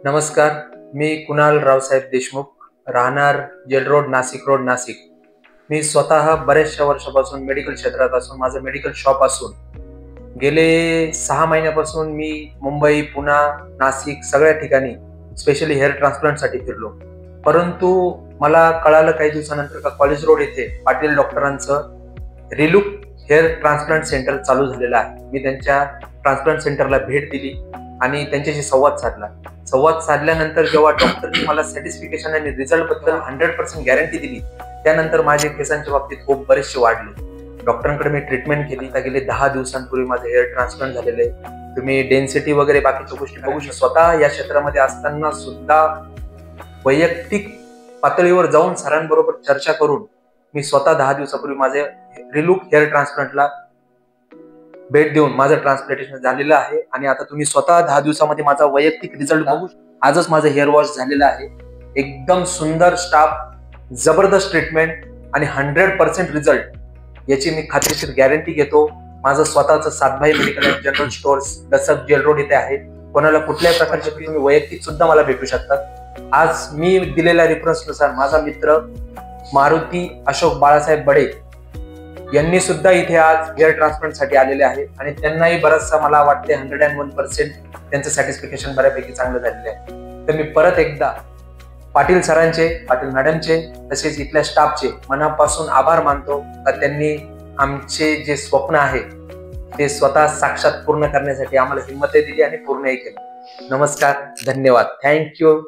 नमस्कार, मी कुणाल रावसाहेब देशमुख, राहणार jail road, Nashik road, Nashik. मी स्वतः बऱ्याचशा वर्षापासून मेडिकल क्षेत्रात असून माझं मेडिकल शॉप असून गेले 6 महिन्यापासून मी मुंबई, पुणा, नाशिक सगळ्या ठिकाणी स्पेशली हेअर ट्रान्सप्लांटसाठी फिरलो. परंतु मला कळालं काही दिवसानंतर का कॉलेज रोड येथे पाटील डॉक्टरांचं रिलुक हेअर ट्रान्सप्लांट सेंटर चालू झालेलं आहे. मी त्यांच्या ट्रान्सप्लांट सेंटरला भेट दिली आणि त्यांच्याशी संवाद साधला. संवाद साधल्यानंतर जेव्हा डॉक्टरनी मला सॅटिस्फिकेशन आणि रिझल्ट बद्दल 100% गॅरंटी दिली, त्यानंतर माझे केसांच्या बाबतीत खूप बरेचसे वाढले. डॉक्टरांकडे मी ट्रीटमेंट केली. आता गेले 10 दिवसांपूर्वी माझे हेअर ट्रान्सप्लांट झालेले आहे. तुम्ही डेन्सिटी वगैरे बाकीच्या गोष्टी बघू शकता. स्वतः या क्षेत्रामध्ये असताना सुद्धा वैयक्तिक पातळीवर जाऊन सरांबरोबर चर्चा करून मी स्वतः 10 दिवसापूर्वी माझे रिलुक हेअर ट्रान्सप्लांटला भेट देऊन माझं ट्रान्सप्लांटेशन झालेलं आहे. आणि आता तुम्ही स्वतः 10 दिवसामध्ये माझा वैयक्तिक रिझल्ट बघू. आजच माझं हेअर वॉश झालेलं आहे. एकदम सुंदर स्टाफ, जबरदस्त ट्रीटमेंट आणि 100% रिझल्ट याची मी खात्रीशीर गॅरंटी घेतो. माझं स्वतःचं Satbhai medical and general stores दसक जेल रोड इथे आहे. कोणाला कुठल्याही प्रकारचे तुम्ही वैयक्तिक सुद्धा मला भेटू शकतात. आज मी दिलेल्या रेफरन्सनुसार माझा मित्र मारुती अशोक बाळासाहेब बडे यांनी सुद्धा इथे आज हेअर ट्रान्सप्लांट साठी आलेले आहे आणि त्यांनाही बराचसा मला वाटते 101% त्यांचं सॅटिस्फिकेशन बऱ्यापैकी चांगलं झालेलं आहे. तर मी परत एकदा पाटील सरांचे, पाटील मॅडमचे तसेच इथल्या स्टाफचे मनापासून आभार मानतो का त्यांनी आमचे जे स्वप्न आहे ते स्वतः साक्षात पूर्ण करण्यासाठी आम्हाला हिंमत दिली आणि पूर्णही केलं. नमस्कार, धन्यवाद, थँक्यू.